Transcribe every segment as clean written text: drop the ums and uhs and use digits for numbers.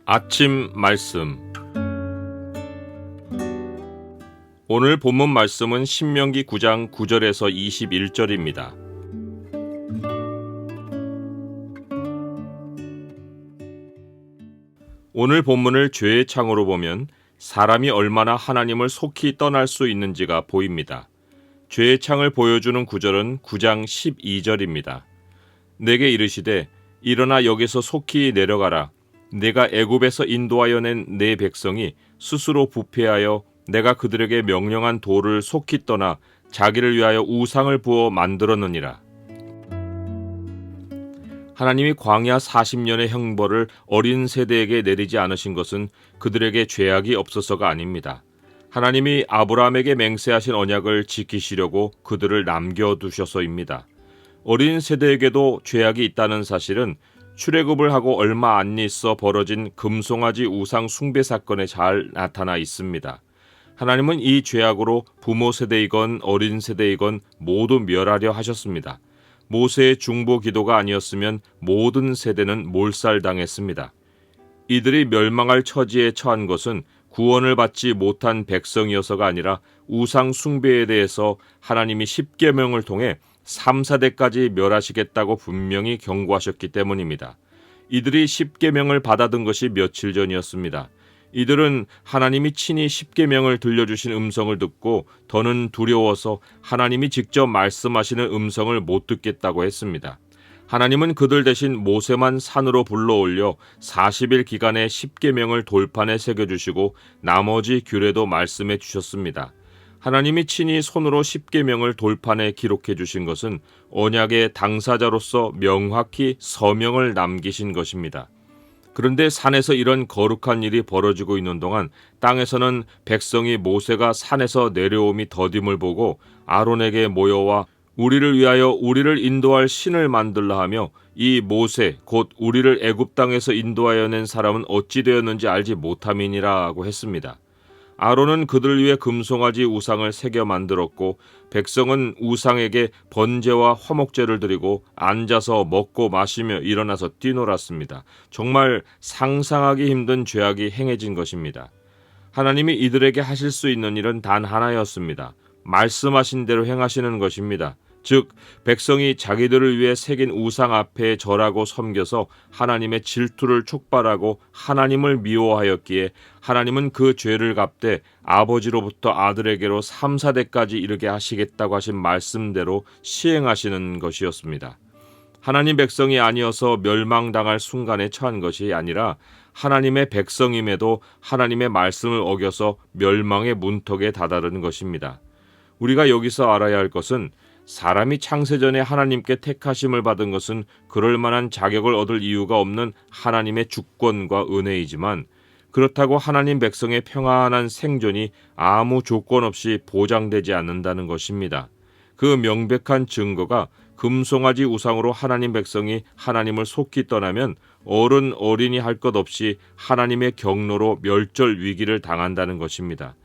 아침 말씀. 오늘 본문 말씀은 신명기 9장 9절에서 21절입니다. 오늘 본문을 죄의 창으로 보면 사람이 얼마나 하나님을 속히 떠날 수 있는지가 보입니다. 죄의 창을 보여주는 구절은 9장 12절입니다. 내게 이르시되 일어나 여기서 속히 내려가라. 내가 애굽에서 인도하여 낸 내 백성이 스스로 부패하여 내가 그들에게 명령한 도를 속히 떠나 자기를 위하여 우상을 부어 만들었느니라. 하나님이 광야 40년의 형벌을 어린 세대에게 내리지 않으신 것은 그들에게 죄악이 없어서가 아닙니다. 하나님이 아브라함에게 맹세하신 언약을 지키시려고 그들을 남겨두셔서입니다. 어린 세대에게도 죄악이 있다는 사실은 출애굽을 하고 얼마 안 있어 벌어진 금송아지 우상 숭배 사건에 잘 나타나 있습니다. 하나님은 이 죄악으로 부모 세대이건 어린 세대이건 모두 멸하려 하셨습니다. 모세의 중보 기도가 아니었으면 모든 세대는 몰살당했습니다. 이들이 멸망할 처지에 처한 것은 구원을 받지 못한 백성이어서가 아니라 우상 숭배에 대해서 하나님이 십계명을 통해 3, 4대까지 멸하시겠다고 분명히 경고하셨기 때문입니다. 이들이 십계명을 받아든 것이 며칠 전이었습니다. 이들은 하나님이 친히 십계명을 들려주신 음성을 듣고 더는 두려워서 하나님이 직접 말씀하시는 음성을 못 듣겠다고 했습니다. 하나님은 그들 대신 모세만 산으로 불러올려 40일 기간에 십계명을 돌판에 새겨주시고 나머지 규례도 말씀해 주셨습니다. 하나님이 친히 손으로 십계명을 돌판에 기록해 주신 것은 언약의 당사자로서 명확히 서명을 남기신 것입니다. 그런데 산에서 이런 거룩한 일이 벌어지고 있는 동안 땅에서는 백성이 모세가 산에서 내려옴이 더딤을 보고 아론에게 모여와 우리를 위하여 우리를 인도할 신을 만들라 하며 이 모세 곧 우리를 애굽 땅에서 인도하여 낸 사람은 어찌 되었는지 알지 못함이니라고 했습니다. 아론은 그들 위해 금송아지 우상을 새겨 만들었고 백성은 우상에게 번제와 화목제를 드리고 앉아서 먹고 마시며 일어나서 뛰놀았습니다. 정말 상상하기 힘든 죄악이 행해진 것입니다. 하나님이 이들에게 하실 수 있는 일은 단 하나였습니다. 말씀하신 대로 행하시는 것입니다. 즉 백성이 자기들을 위해 새긴 우상 앞에 절하고 섬겨서 하나님의 질투를 촉발하고 하나님을 미워하였기에 하나님은 그 죄를 갚되 아버지로부터 아들에게로 3, 4대까지 이르게 하시겠다고 하신 말씀대로 시행하시는 것이었습니다. 하나님 백성이 아니어서 멸망당할 순간에 처한 것이 아니라 하나님의 백성임에도 하나님의 말씀을 어겨서 멸망의 문턱에 다다른 것입니다. 우리가 여기서 알아야 할 것은 사람이 창세전에 하나님께 택하심을 받은 것은 그럴 만한 자격을 얻을 이유가 없는 하나님의 주권과 은혜이지만 그렇다고 하나님 백성의 평안한 생존이 아무 조건 없이 보장되지 않는다는 것입니다. 그 명백한 증거가 금송아지 우상으로 하나님 백성이 하나님을 속히 떠나면 어른 어린이 할 것 없이 하나님의 경로로 멸절 위기를 당한다는 것입니다.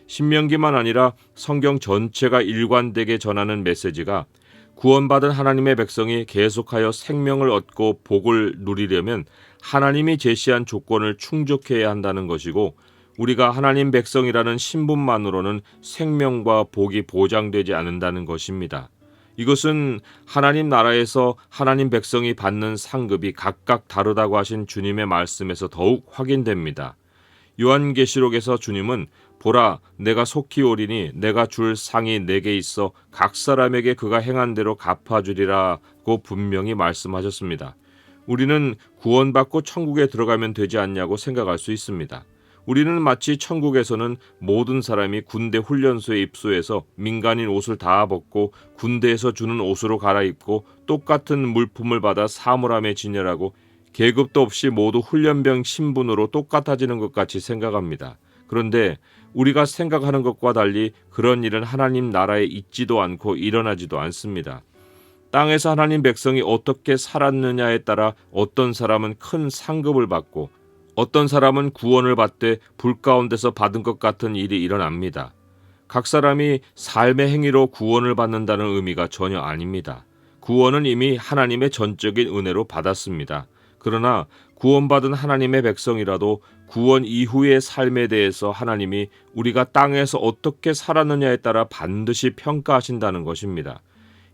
신명기만 아니라 성경 전체가 일관되게 전하는 메시지가 구원받은 하나님의 백성이 계속하여 생명을 얻고 복을 누리려면 하나님이 제시한 조건을 충족해야 한다는 것이고 우리가 하나님 백성이라는 신분만으로는 생명과 복이 보장되지 않는다는 것입니다. 이것은 하나님 나라에서 하나님 백성이 받는 상급이 각각 다르다고 하신 주님의 말씀에서 더욱 확인됩니다. 요한계시록에서 주님은 보라 내가 속히 오리니 내가 줄 상이 내게 있어 각 사람에게 그가 행한 대로 갚아주리라고 분명히 말씀하셨습니다. 우리는 구원받고 천국에 들어가면 되지 않냐고 생각할 수 있습니다. 우리는 마치 천국에서는 모든 사람이 군대 훈련소에 입소해서 민간인 옷을 다 벗고 군대에서 주는 옷으로 갈아입고 똑같은 물품을 받아 사물함에 진열하고 계급도 없이 모두 훈련병 신분으로 똑같아지는 것 같이 생각합니다. 그런데 우리가 생각하는 것과 달리 그런 일은 하나님 나라에 있지도 않고 일어나지도 않습니다. 땅에서 하나님 백성이 어떻게 살았느냐에 따라 어떤 사람은 큰 상급을 받고 어떤 사람은 구원을 받되 불 가운데서 받은 것 같은 일이 일어납니다. 각 사람이 삶의 행위로 구원을 받는다는 의미가 전혀 아닙니다. 구원은 이미 하나님의 전적인 은혜로 받았습니다. 그러나 구원받은 하나님의 백성이라도 구원 이후의 삶에 대해서 하나님이 우리가 땅에서 어떻게 살았느냐에 따라 반드시 평가하신다는 것입니다.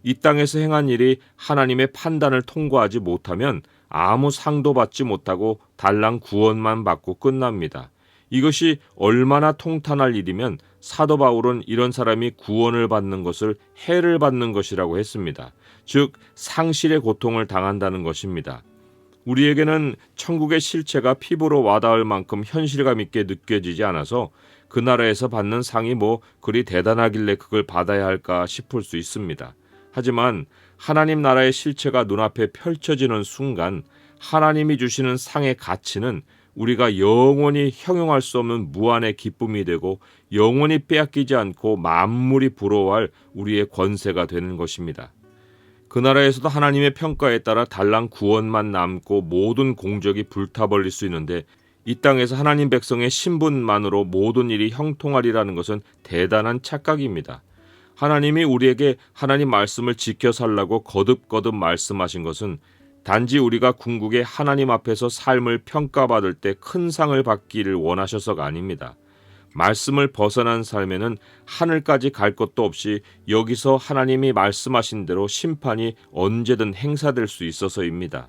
이 땅에서 행한 일이 하나님의 판단을 통과하지 못하면 아무 상도 받지 못하고 달랑 구원만 받고 끝납니다. 이것이 얼마나 통탄할 일이면 사도 바울은 이런 사람이 구원을 받는 것을 해를 받는 것이라고 했습니다. 즉 상실의 고통을 당한다는 것입니다. 우리에게는 천국의 실체가 피부로 와닿을 만큼 현실감 있게 느껴지지 않아서 그 나라에서 받는 상이 뭐 그리 대단하길래 그걸 받아야 할까 싶을 수 있습니다. 하지만 하나님 나라의 실체가 눈앞에 펼쳐지는 순간 하나님이 주시는 상의 가치는 우리가 영원히 형용할 수 없는 무한의 기쁨이 되고 영원히 빼앗기지 않고 만물이 부러워할 우리의 권세가 되는 것입니다. 그 나라에서도 하나님의 평가에 따라 달랑 구원만 남고 모든 공적이 불타버릴 수 있는데 이 땅에서 하나님 백성의 신분만으로 모든 일이 형통하리라는 것은 대단한 착각입니다. 하나님이 우리에게 하나님 말씀을 지켜 살라고 거듭거듭 말씀하신 것은 단지 우리가 궁극에 하나님 앞에서 삶을 평가받을 때 큰 상을 받기를 원하셔서가 아닙니다. 말씀을 벗어난 삶에는 하늘까지 갈 것도 없이 여기서 하나님이 말씀하신 대로 심판이 언제든 행사될 수 있어서입니다.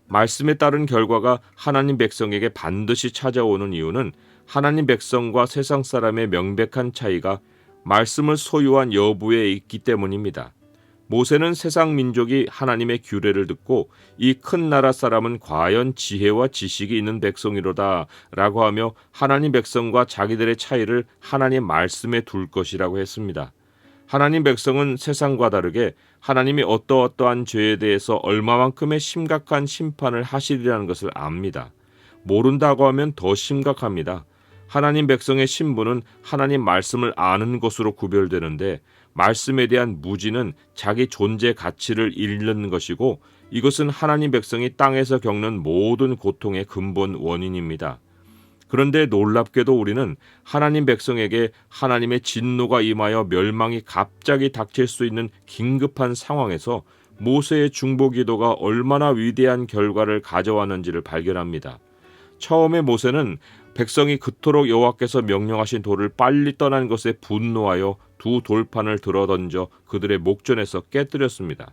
말씀에 따른 결과가 하나님 백성에게 반드시 찾아오는 이유는 하나님 백성과 세상 사람의 명백한 차이가 말씀을 소유한 여부에 있기 때문입니다. 모세는 세상 민족이 하나님의 규례를 듣고 이 큰 나라 사람은 과연 지혜와 지식이 있는 백성이로다 라고 하며 하나님 백성과 자기들의 차이를 하나님 말씀에 둘 것이라고 했습니다. 하나님 백성은 세상과 다르게 하나님이 어떠어떠한 죄에 대해서 얼마만큼의 심각한 심판을 하시리라는 것을 압니다. 모른다고 하면 더 심각합니다. 하나님 백성의 신분은 하나님 말씀을 아는 것으로 구별되는데 말씀에 대한 무지는 자기 존재 가치를 잃는 것이고 이것은 하나님 백성이 땅에서 겪는 모든 고통의 근본 원인입니다. 그런데 놀랍게도 우리는 하나님 백성에게 하나님의 진노가 임하여 멸망이 갑자기 닥칠 수 있는 긴급한 상황에서 모세의 중보기도가 얼마나 위대한 결과를 가져왔는지를 발견합니다. 처음에 모세는 백성이 그토록 여호와께서 명령하신 돌을 빨리 떠난 것에 분노하여 두 돌판을 들어던져 그들의 목전에서 깨뜨렸습니다.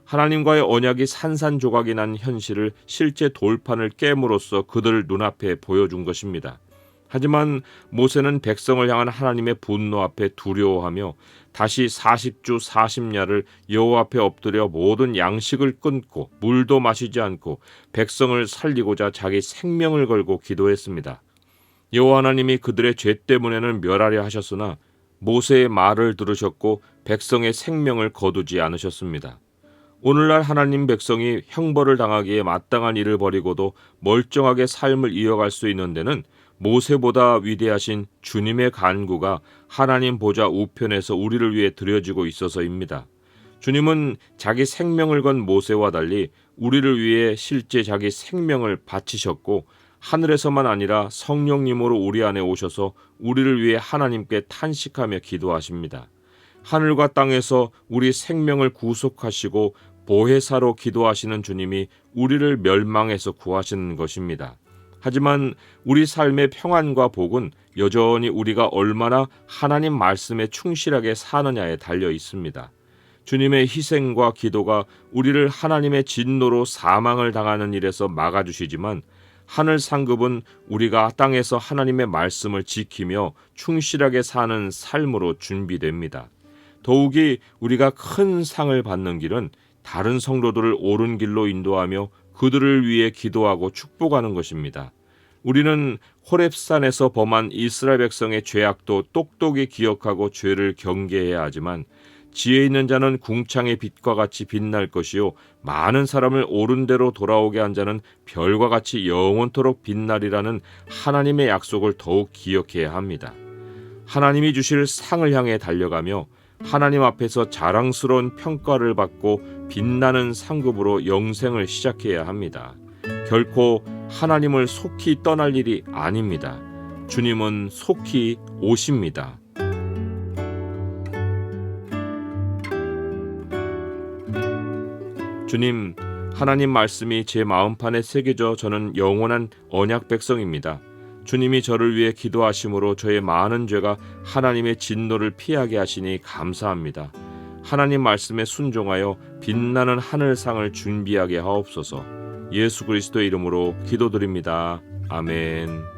하나님과의 언약이 산산조각이 난 현실을 실제 돌판을 깨므로써 그들 눈앞에 보여준 것입니다. 하지만 모세는 백성을 향한 하나님의 분노 앞에 두려워하며 다시 40주 40야를 여호와 앞에 엎드려 모든 양식을 끊고 물도 마시지 않고 백성을 살리고자 자기 생명을 걸고 기도했습니다. 여호와 하나님이 그들의 죄 때문에는 멸하려 하셨으나 모세의 말을 들으셨고 백성의 생명을 거두지 않으셨습니다. 오늘날 하나님 백성이 형벌을 당하기에 마땅한 일을 벌이고도 멀쩡하게 삶을 이어갈 수 있는 데는 모세보다 위대하신 주님의 간구가 하나님 보좌 우편에서 우리를 위해 드려지고 있어서입니다. 주님은 자기 생명을 건 모세와 달리 우리를 위해 실제 자기 생명을 바치셨고 하늘에서만 아니라 성령님으로 우리 안에 오셔서 우리를 위해 하나님께 탄식하며 기도하십니다. 하늘과 땅에서 우리 생명을 구속하시고 보혜사로 기도하시는 주님이 우리를 멸망에서 구하시는 것입니다. 하지만 우리 삶의 평안과 복은 여전히 우리가 얼마나 하나님 말씀에 충실하게 사느냐에 달려 있습니다. 주님의 희생과 기도가 우리를 하나님의 진노로 사망을 당하는 일에서 막아주시지만 하늘 상급은 우리가 땅에서 하나님의 말씀을 지키며 충실하게 사는 삶으로 준비됩니다. 더욱이 우리가 큰 상을 받는 길은 다른 성도들을 옳은 길로 인도하며 그들을 위해 기도하고 축복하는 것입니다. 우리는 호렙산에서 범한 이스라엘 백성의 죄악도 똑똑히 기억하고 죄를 경계해야 하지만 지혜 있는 자는 궁창의 빛과 같이 빛날 것이요 많은 사람을 옳은 대로 돌아오게 한 자는 별과 같이 영원토록 빛나리라는 하나님의 약속을 더욱 기억해야 합니다. 하나님이 주실 상을 향해 달려가며 하나님 앞에서 자랑스러운 평가를 받고 빛나는 상급으로 영생을 시작해야 합니다. 결코 하나님을 속히 떠날 일이 아닙니다. 주님은 속히 오십니다. 주님, 하나님 말씀이 제 마음판에 새겨져 저는 영원한 언약 백성입니다. 주님이 저를 위해 기도하심으로 저의 많은 죄가 하나님의 진노를 피하게 하시니 감사합니다. 하나님 말씀에 순종하여 빛나는 하늘상을 준비하게 하옵소서. 예수 그리스도의 이름으로 기도드립니다. 아멘.